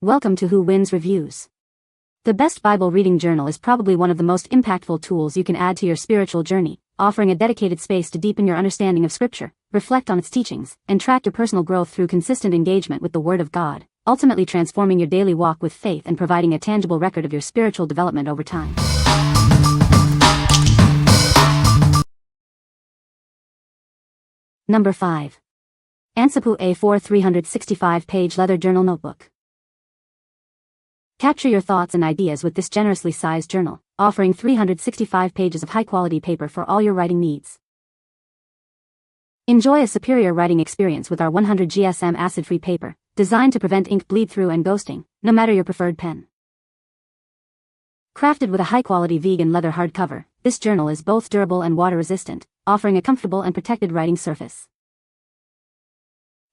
Welcome to Who Wins Reviews. The best Bible reading journal is probably one of the most impactful tools you can add to your spiritual journey, offering a dedicated space to deepen your understanding of Scripture, reflect on its teachings, and track your personal growth through consistent engagement with the Word of God, ultimately transforming your daily walk with faith and providing a tangible record of your spiritual development over time. Number 5. Ansopu A4 365-page leather journal notebook. Capture your thoughts and ideas with this generously sized journal, offering 365 pages of high-quality paper for all your writing needs. Enjoy a superior writing experience with our 100 GSM acid-free paper, designed to prevent ink bleed-through and ghosting, no matter your preferred pen. Crafted with a high-quality vegan leather hardcover, this journal is both durable and water-resistant, offering a comfortable and protected writing surface.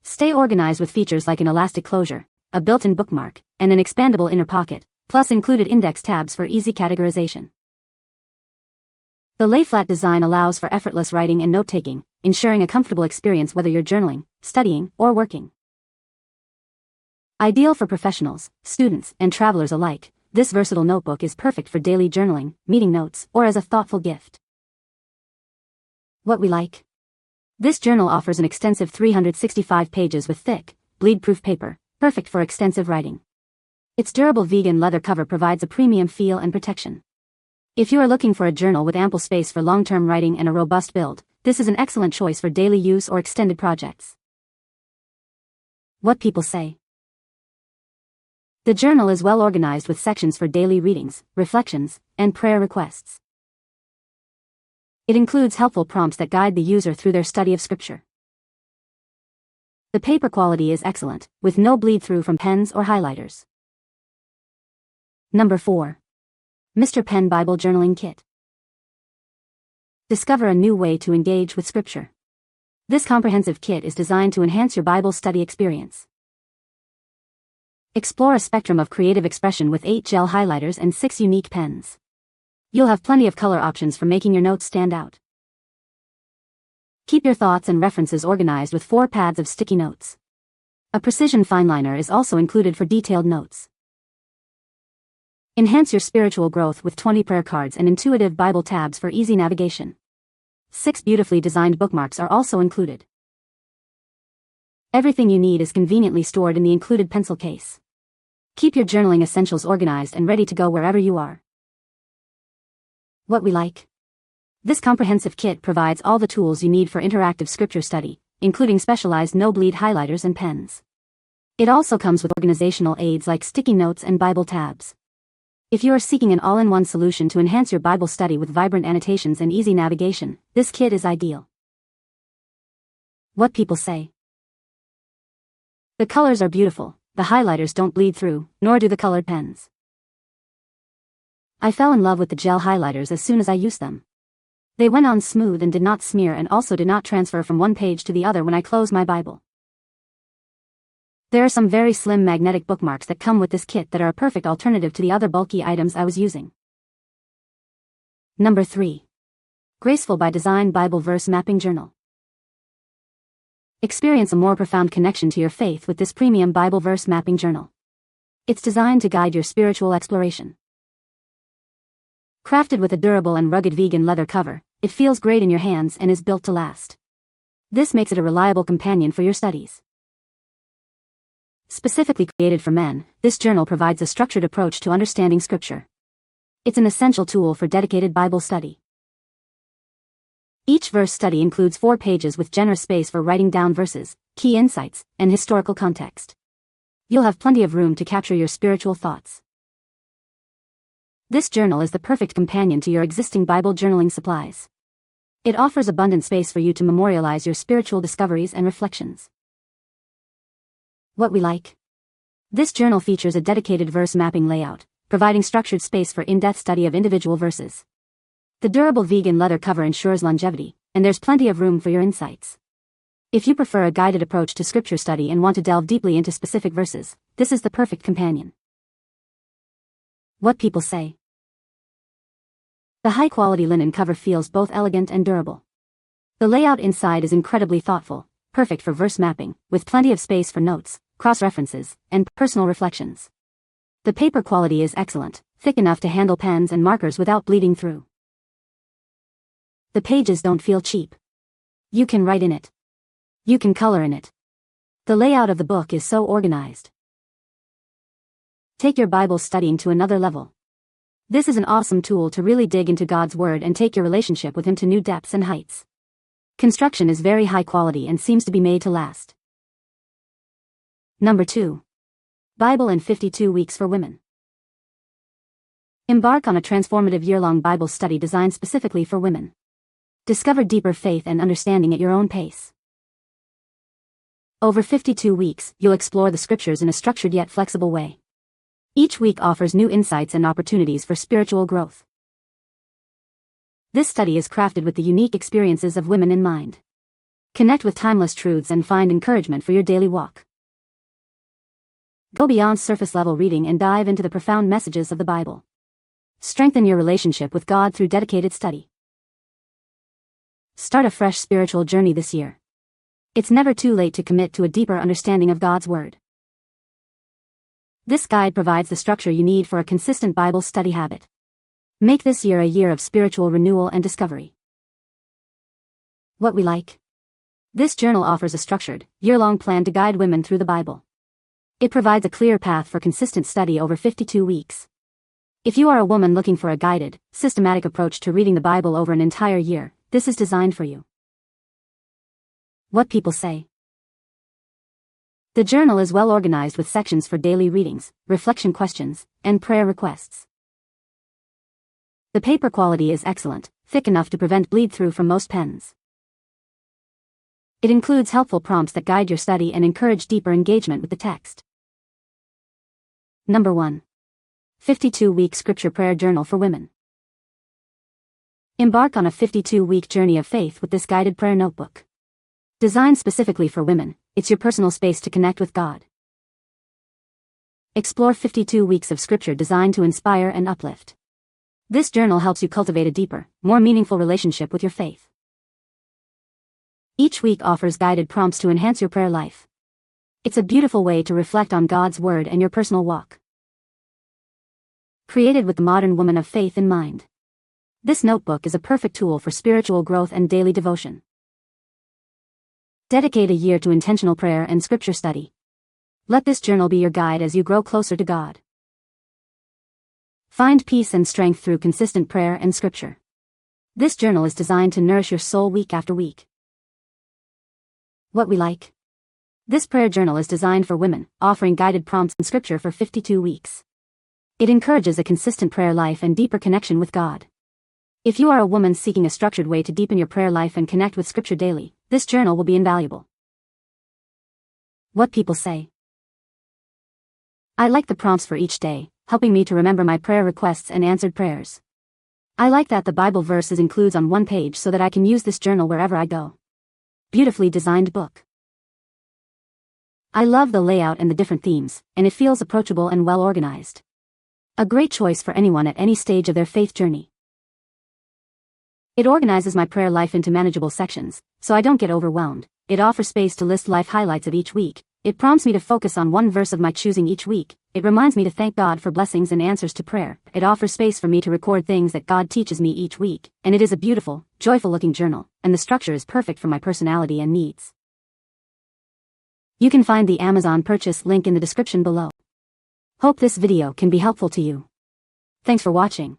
Stay organized with features like an elastic closure, a built-in bookmark, and an expandable inner pocket, plus included index tabs for easy categorization. The lay-flat design allows for effortless writing and note-taking, ensuring a comfortable experience whether you're journaling, studying, or working. Ideal for professionals, students, and travelers alike, this versatile notebook is perfect for daily journaling, meeting notes, or as a thoughtful gift. What we like? This journal offers an extensive 365 pages with thick, bleed-proof paper, perfect for extensive writing. Its durable vegan leather cover provides a premium feel and protection. If you are looking for a journal with ample space for long-term writing and a robust build, this is an excellent choice for daily use or extended projects. What people say. The journal is well organized with sections for daily readings, reflections, and prayer requests. It includes helpful prompts that guide the user through their study of Scripture. The paper quality is excellent, with no bleed-through from pens or highlighters. Number 4. Mr. Pen Bible Journaling Kit. Discover a new way to engage with Scripture. This comprehensive kit is designed to enhance your Bible study experience. Explore a spectrum of creative expression with 8 gel highlighters and 6 unique pens. You'll have plenty of color options for making your notes stand out. Keep your thoughts and references organized with 4 pads of sticky notes. A precision fineliner is also included for detailed notes. Enhance your spiritual growth with 20 prayer cards and intuitive Bible tabs for easy navigation. 6 beautifully designed bookmarks are also included. Everything you need is conveniently stored in the included pencil case. Keep your journaling essentials organized and ready to go wherever you are. What we like? This comprehensive kit provides all the tools you need for interactive Scripture study, including specialized no-bleed highlighters and pens. It also comes with organizational aids like sticky notes and Bible tabs. If you are seeking an all-in-one solution to enhance your Bible study with vibrant annotations and easy navigation, this kit is ideal. What people say. The colors are beautiful, the highlighters don't bleed through, nor do the colored pens. I fell in love with the gel highlighters as soon as I used them. They went on smooth and did not smear and also did not transfer from one page to the other when I closed my Bible. There are some very slim magnetic bookmarks that come with this kit that are a perfect alternative to the other bulky items I was using. Number 3. Graceful by Design Bible Verse Mapping Journal. Experience a more profound connection to your faith with this premium Bible verse mapping journal. It's designed to guide your spiritual exploration. Crafted with a durable and rugged vegan leather cover, it feels great in your hands and is built to last. This makes it a reliable companion for your studies. Specifically created for men, this journal provides a structured approach to understanding Scripture. It's an essential tool for dedicated Bible study. Each verse study includes 4 pages with generous space for writing down verses, key insights, and historical context. You'll have plenty of room to capture your spiritual thoughts. This journal is the perfect companion to your existing Bible journaling supplies. It offers abundant space for you to memorialize your spiritual discoveries and reflections. What we like? This journal features a dedicated verse mapping layout, providing structured space for in-depth study of individual verses. The durable vegan leather cover ensures longevity, and there's plenty of room for your insights. If you prefer a guided approach to Scripture study and want to delve deeply into specific verses, this is the perfect companion. What people say. The high-quality linen cover feels both elegant and durable. The layout inside is incredibly thoughtful, perfect for verse mapping, with plenty of space for notes, cross-references, and personal reflections. The paper quality is excellent, thick enough to handle pens and markers without bleeding through. The pages don't feel cheap. You can write in it. You can color in it. The layout of the book is so organized. Take your Bible studying to another level. This is an awesome tool to really dig into God's Word and take your relationship with Him to new depths and heights. Construction is very high quality and seems to be made to last. Number 2. Bible in 52 Weeks for Women. Embark on a transformative year-long Bible study designed specifically for women. Discover deeper faith and understanding at your own pace. Over 52 weeks, you'll explore the scriptures in a structured yet flexible way. Each week offers new insights and opportunities for spiritual growth. This study is crafted with the unique experiences of women in mind. Connect with timeless truths and find encouragement for your daily walk. Go beyond surface-level reading and dive into the profound messages of the Bible. Strengthen your relationship with God through dedicated study. Start a fresh spiritual journey this year. It's never too late to commit to a deeper understanding of God's Word. This guide provides the structure you need for a consistent Bible study habit. Make this year a year of spiritual renewal and discovery. What we like. This journal offers a structured, year-long plan to guide women through the Bible. It provides a clear path for consistent study over 52 weeks. If you are a woman looking for a guided, systematic approach to reading the Bible over an entire year, this is designed for you. What people say. The journal is well organized with sections for daily readings, reflection questions, and prayer requests. The paper quality is excellent, thick enough to prevent bleed-through from most pens. It includes helpful prompts that guide your study and encourage deeper engagement with the text. Number 1. 52-Week Scripture Prayer Journal for Women. Embark on a 52-week journey of faith with this guided prayer notebook. Designed specifically for women, it's your personal space to connect with God. Explore 52 weeks of scripture designed to inspire and uplift. This journal helps you cultivate a deeper, more meaningful relationship with your faith. Each week offers guided prompts to enhance your prayer life. It's a beautiful way to reflect on God's Word and your personal walk. Created with the modern woman of faith in mind. This notebook is a perfect tool for spiritual growth and daily devotion. Dedicate a year to intentional prayer and scripture study. Let this journal be your guide as you grow closer to God. Find peace and strength through consistent prayer and scripture. This journal is designed to nourish your soul week after week. What we like. This prayer journal is designed for women, offering guided prompts and scripture for 52 weeks. It encourages a consistent prayer life and deeper connection with God. If you are a woman seeking a structured way to deepen your prayer life and connect with scripture daily, this journal will be invaluable. What people say. I like the prompts for each day, helping me to remember my prayer requests and answered prayers. I like that the Bible verses includes on one page so that I can use this journal wherever I go. Beautifully designed book. I love the layout and the different themes, and it feels approachable and well organized. A great choice for anyone at any stage of their faith journey. It organizes my prayer life into manageable sections, so I don't get overwhelmed. It offers space to list life highlights of each week. It prompts me to focus on one verse of my choosing each week. It reminds me to thank God for blessings and answers to prayer. It offers space for me to record things that God teaches me each week, and it is a beautiful, joyful-looking journal, and the structure is perfect for my personality and needs. You can find the Amazon purchase link in the description below. Hope this video can be helpful to you. Thanks for watching.